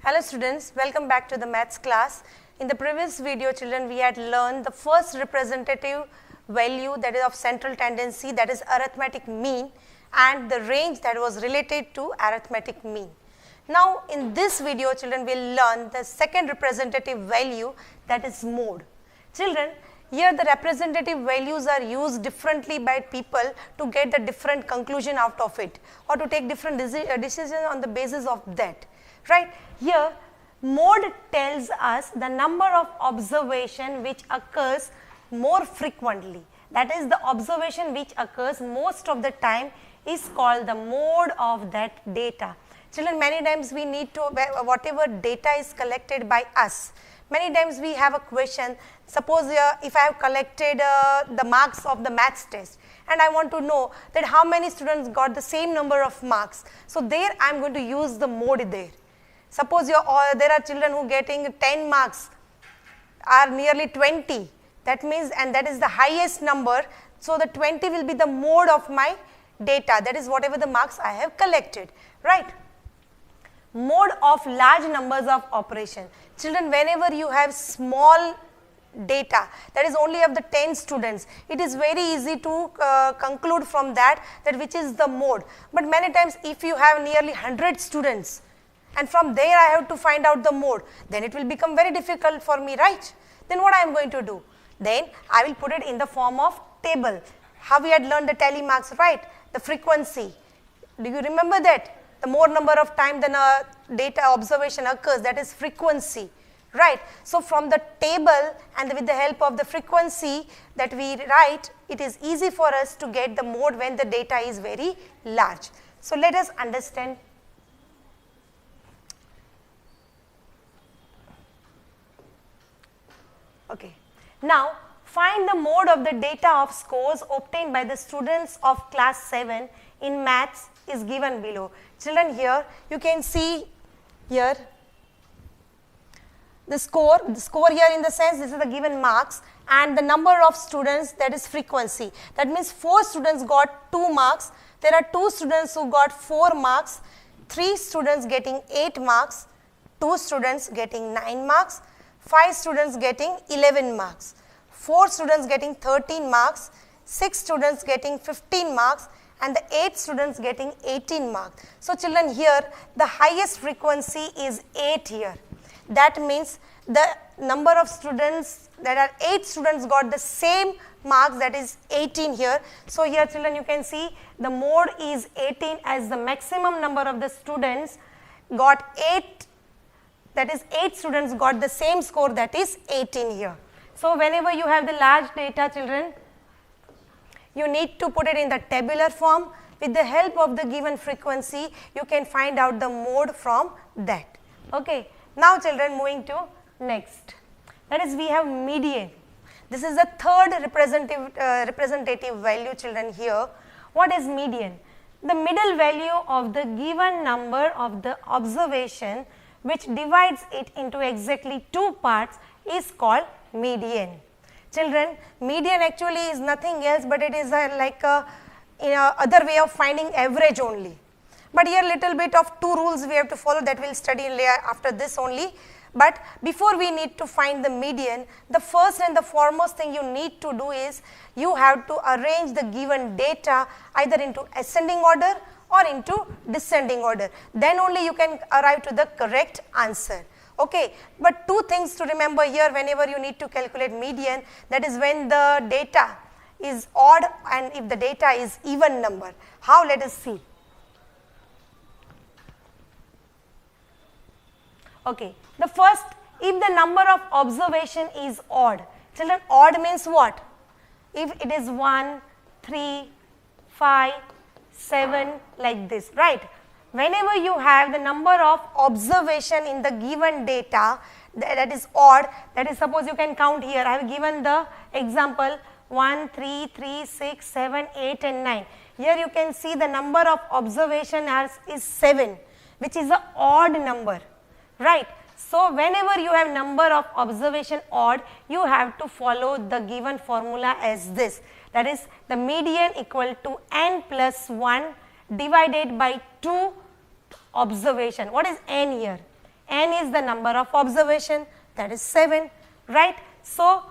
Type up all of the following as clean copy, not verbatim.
Hello students, welcome back to the maths class. In the previous video children, we had learned the first representative value that is of central tendency, that is arithmetic mean, and the range that was related to arithmetic mean. Now in this video children will learn the second representative value, that is mode. Children, here the representative values are used differently by people to get the different conclusion out of it or to take different decisions on the basis of that. Right? Here mode tells us the number of observation which occurs more frequently. That is, the observation which occurs most of the time is called the mode of that data. Children, many times we need to, whatever data is collected by us, many times we have a question. Suppose if I have collected the marks of the maths test and I want to know that how many students got the same number of marks. So there I am going to use the mode there. Suppose there are children who getting 10 marks are nearly 20. That means, and that is the highest number. So the 20 will be the mode of my data. That is whatever the marks I have collected. Right? Mode of large numbers of operation. Children, whenever you have small data, that is only of the 10 students, it is very easy to conclude from that which is the mode. But many times if you have nearly 100 students, and from there I have to find out the mode, then it will become very difficult for me, right? Then what I am going to do? Then I will put it in the form of table. How we had learned the tally marks, right? The frequency. Do you remember that? The more number of time than a data observation occurs, that is frequency, right? So from the table and with the help of the frequency that we write, it is easy for us to get the mode when the data is very large. So let us understand. Okay. Now find the mode of the data of scores obtained by the students of class 7 in maths is given below. Children, here you can see here the score here in the sense this is the given marks and the number of students, that is frequency. That means 4 students got 2 marks, there are 2 students who got 4 marks, 3 students getting 8 marks, 2 students getting 9 marks, 5 students getting 11 marks, 4 students getting 13 marks, 6 students getting 15 marks, and the 8 students getting 18 marks. So children, here the highest frequency is 8 here. That means the number of students, that are 8 students got the same marks, that is 18 here. So here children, you can see the mode is 18 as the maximum number of the students got 8, that is 8 students got the same score, that is 18 here. So whenever you have the large data children, you need to put it in the tabular form. With the help of the given frequency, you can find out the mode from that. Okay. Now children, moving to next. That is, we have median. This is the third representative value children here. What is median? The middle value of the given number of the observation which divides it into exactly 2 parts is called median. Children, median actually is nothing else but it is like a other way of finding average only. But here little bit of 2 rules we have to follow that we will study after this only. But before we need to find the median, the first and the foremost thing you need to do is you have to arrange the given data either into ascending order or into descending order. Then only you can arrive to the correct answer. Okay, but 2 things to remember here whenever you need to calculate median, that is when the data is odd and if the data is even number. How? Let us see. Okay, the first, if the number of observation is odd. Children, odd means what? If it is 1, 3, 5, 7 like this, right? Whenever you have the number of observation in the given data that is odd, that is, suppose you can count here, I have given the example 1, 3, 3, 6, 7, 8 and 9. Here you can see the number of observation is 7, which is an odd number, right? So whenever you have number of observation odd, you have to follow the given formula as this. That is, the median equal to n plus 1 divided by 2 observation. What is n here? n is the number of observation, that is 7, right. So,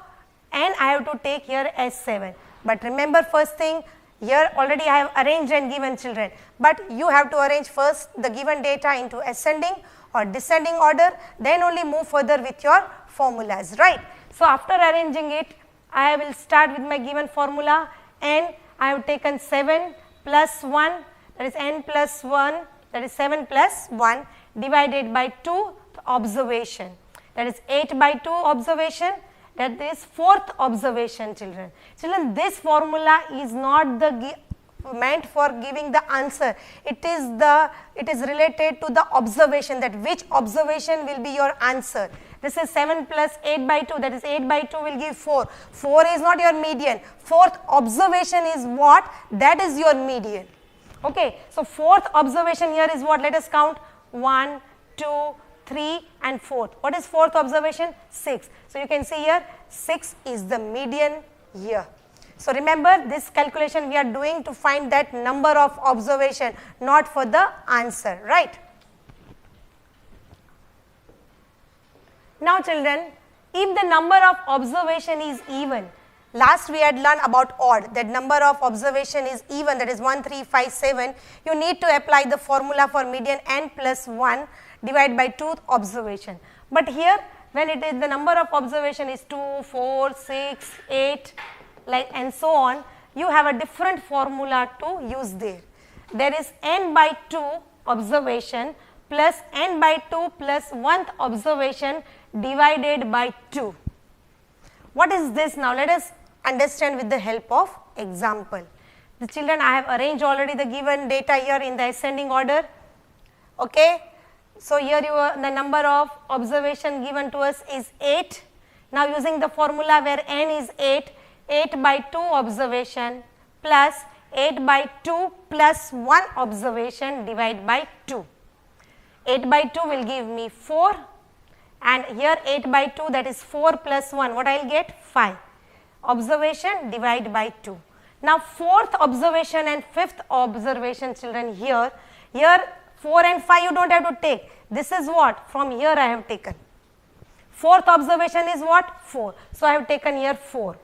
n I have to take here as 7, but remember first thing, here already I have arranged and given children, but you have to arrange first the given data into ascending or descending order, then only move further with your formulas, right. So, after arranging it, I will start with my given formula, n I have taken 7 plus 1, that is n plus 1, that is 7 plus 1 divided by 2 observation, that is 8 by 2 observation, that is 4th observation children. Children, this formula is not the meant for giving the answer, it is related to the observation, that which observation will be your answer. This is 7 plus 8 by 2, that is 8 by 2 will give 4. 4 is not your median, 4th observation is what? That is your median. Okay. So, 4th observation here is what? Let us count 1, 2, 3 and 4th. What is 4th observation? 6. So, you can see here 6 is the median here. So, remember this calculation we are doing to find that number of observation, not for the answer, right. Now children, if the number of observation is even, last we had learned about odd, that number of observation is even, that is 1, 3, 5, 7, you need to apply the formula for median n plus 1 divided by 2th observation. But here when it is the number of observation is 2, 4, 6, 8 like and so on, you have a different formula to use there. There is n by 2 observation plus n by 2 plus 1th observation divided by 2. What is this now? Let us understand with the help of example. The children, I have arranged already the given data here in the ascending order. Okay. So, here the number of observation given to us is 8. Now, using the formula where n is 8, 8 by 2 observation plus 8 by 2 plus 1 observation divided by 2. 8 by 2 will give me 4, and here 8 by 2, that is 4 plus 1, what I will get? 5. Observation divided by 2. Now, 4th observation and 5th observation children here 4 and 5 you do not have to take. This is what? From here I have taken. 4th observation is what? 4. So, I have taken here 4.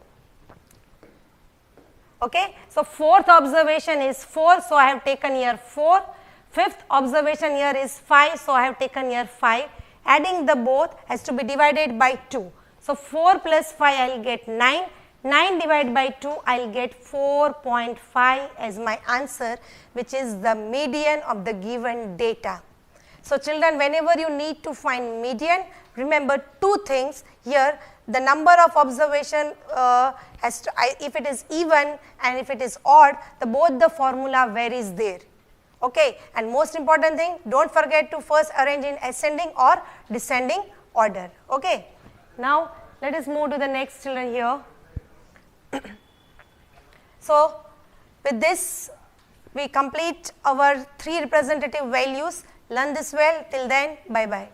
Okay. So, 4th observation is 4. So, I have taken here 4. 5th observation here is 5. So, I have taken here 5. Adding the both has to be divided by 2. So, 4 plus 5 I will get 9. 9 divided by 2 I will get 4.5 as my answer, which is the median of the given data. So, children, whenever you need to find median, remember two things here. The number of observation has to, if it is even and if it is odd, both the formula varies there. Okay. And most important thing, do not forget to first arrange in ascending or descending order. Okay. Now, let us move to the next children here. So, with this we complete our 3 representative values. Learn this well. Till then, bye bye.